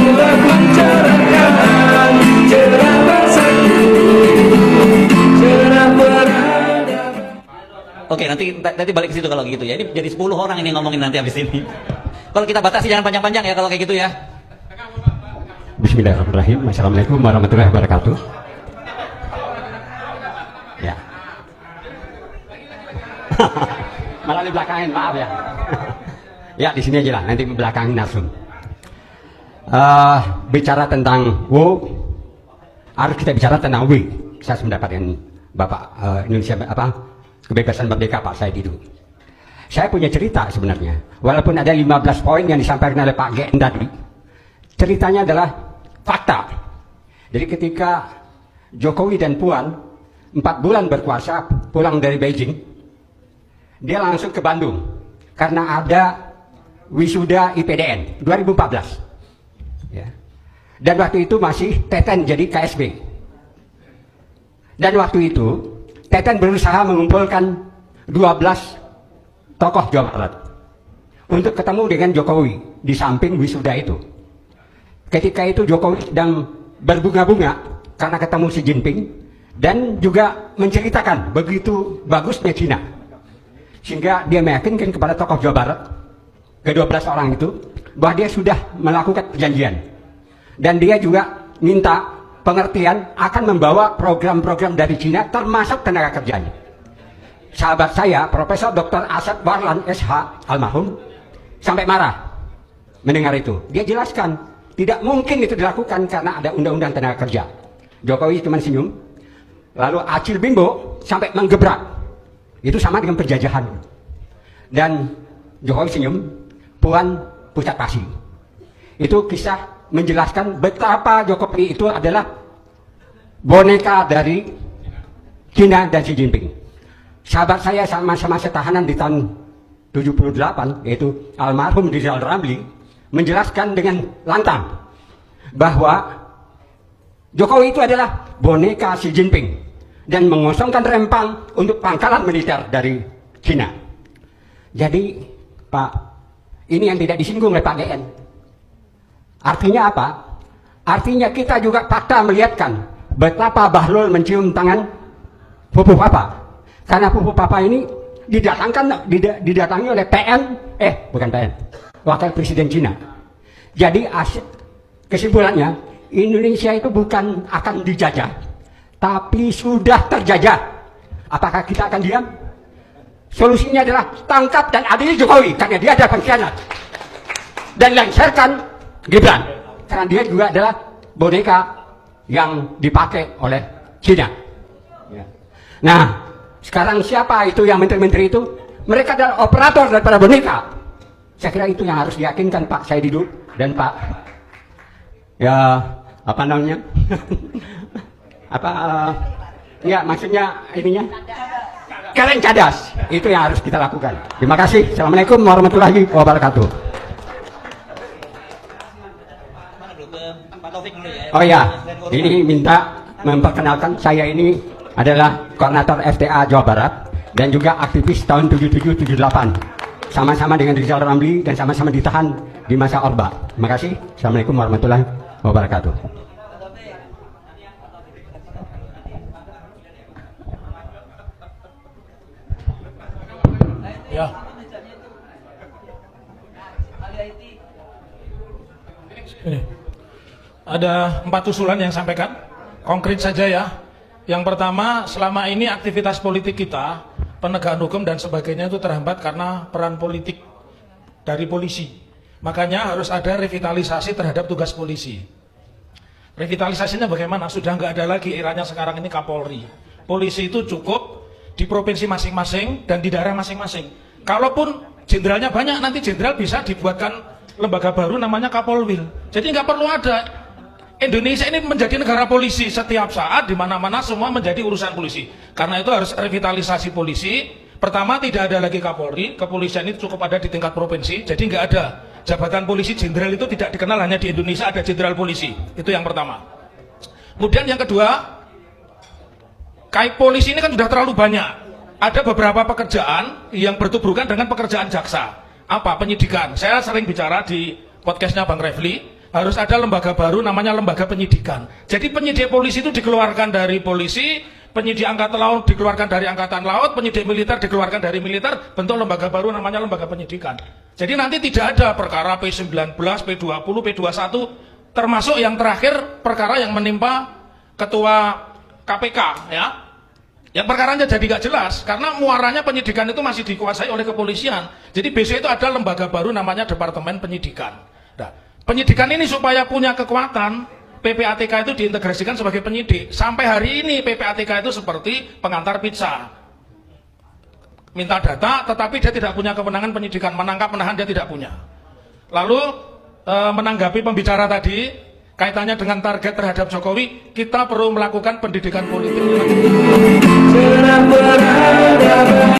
marilah bicarakan cerah bersatu, cerah beradab. Oke, nanti balik ke situ kalau gitu ya. Ini jadi 10 orang ini ngomongin nanti habis ini. Kalau kita batasi jangan panjang-panjang ya kalau kayak gitu ya. Bismillahirrahmanirrahim. Assalamualaikum warahmatullahi wabarakatuh. Ya. Malah di belakangin, maaf ya. Ya di sini aja lah, nanti belakangin langsung. Bicara tentang harus kita bicara tentang Saya mendapatkan Bapak Indonesia kebebasan merdeka Pak Said itu. Saya punya cerita sebenarnya, walaupun ada 15 poin yang disampaikan oleh Pak GN tadi. Ceritanya adalah fakta. Jadi ketika Jokowi dan Puan 4 bulan berkuasa pulang dari Beijing, dia langsung ke Bandung karena ada wisuda IPDN 2014 ya. Dan waktu itu masih Teten jadi KSB, dan waktu itu Teten berusaha mengumpulkan 12 tokoh Jawa Barat untuk ketemu dengan Jokowi di samping wisuda itu. Ketika itu Jokowi sedang berbunga-bunga karena ketemu Xi Jinping dan juga menceritakan begitu bagusnya Cina, sehingga dia meyakinkan kepada tokoh Jawa Barat ke-12 orang itu bahwa dia sudah melakukan perjanjian, dan dia juga minta pengertian akan membawa program-program dari Cina termasuk tenaga kerjanya. Sahabat saya Profesor Dr. Asad Warlan SH almarhum sampai marah mendengar itu. Dia jelaskan tidak mungkin itu dilakukan karena ada undang-undang tenaga kerja. Jokowi cuma senyum, lalu Acil Bimbo sampai menggebrak. Itu sama dengan penjajahan. Dan Jokowi senyum, Puan pucat pasi. Itu kisah menjelaskan betapa Jokowi itu adalah boneka dari Cina dan Xi Jinping. Sahabat saya sama-sama tahanan di tahun 78, yaitu almarhum Rizal Ramli, menjelaskan dengan lantang bahwa Jokowi itu adalah boneka Xi Jinping dan mengosongkan Rempang untuk pangkalan militer dari Cina. Jadi Pak, ini yang tidak disinggung oleh Pak GN. Artinya apa? Artinya kita juga fakta melihatkan betapa Bahlul mencium tangan Pupu Papa. Karena Pupu Papa ini didatangi oleh Wakil Presiden Cina. Jadi kesimpulannya, Indonesia itu bukan akan dijajah, tapi sudah terjajah. Apakah kita akan diam? Solusinya adalah tangkap dan adili Jokowi karena dia adalah pengkhianat, dan lengserkan Gibran karena dia juga adalah boneka yang dipakai oleh Cina. Nah, sekarang siapa itu yang menteri-menteri itu? Mereka adalah operator daripada boneka. Saya kira itu yang harus diyakinkan Pak Said Didu dan Pak maksudnya ininya Keren Cadas. Itu yang harus kita lakukan. Terima kasih. Assalamualaikum warahmatullahi wabarakatuh. Oh ya, ini minta memperkenalkan, saya ini adalah koordinator FTA Jawa Barat dan juga aktivis tahun 77-78, sama-sama dengan Rizal Ramli dan sama-sama ditahan di masa Orba. Terima kasih. Assalamualaikum warahmatullahi wabarakatuh. Ya. Ini. Ada 4 usulan yang sampaikan, konkret saja ya. Yang pertama, selama ini aktivitas politik kita, penegakan hukum dan sebagainya itu terhambat karena peran politik dari polisi. Makanya harus ada revitalisasi terhadap tugas polisi. Revitalisasinya bagaimana? Sudah nggak ada lagi eranya sekarang ini Kapolri. Polisi itu cukup di provinsi masing-masing dan di daerah masing-masing. Kalaupun jenderalnya banyak, nanti jenderal bisa dibuatkan lembaga baru namanya Kapolwil. Jadi nggak perlu ada. Indonesia ini menjadi negara polisi, setiap saat di mana-mana semua menjadi urusan polisi. Karena itu harus revitalisasi polisi. Pertama, tidak ada lagi Kapolri, kepolisian ini cukup ada di tingkat provinsi, jadi nggak ada jabatan polisi jenderal, itu tidak dikenal, hanya di Indonesia ada jenderal polisi. Itu yang pertama. Kemudian yang kedua, kait polisi ini kan sudah terlalu banyak. Ada beberapa pekerjaan yang bertubrukan dengan pekerjaan jaksa. Apa? Penyidikan. Saya sering bicara di podcastnya Bang Refli. harus ada lembaga baru namanya lembaga penyidikan. Jadi penyidik polisi itu dikeluarkan dari polisi, penyidik angkatan laut dikeluarkan dari angkatan laut, penyidik militer dikeluarkan dari militer, bentuk lembaga baru namanya lembaga penyidikan. Jadi nanti tidak ada perkara P19, P20, P21, termasuk yang terakhir perkara yang menimpa ketua KPK ya. Yang perkaranya jadi nggak jelas karena muaranya penyidikan itu masih dikuasai oleh kepolisian. Jadi besok itu ada lembaga baru namanya Departemen Penyidikan. Nah, penyidikan ini supaya punya kekuatan, PPATK itu diintegrasikan sebagai penyidik. Sampai hari ini PPATK itu seperti pengantar pizza. Minta data tetapi dia tidak punya kewenangan penyidikan, menangkap menahan dia tidak punya. Lalu menanggapi pembicara tadi kaitannya dengan target terhadap Jokowi, kita perlu melakukan pendidikan politik. Sedang berada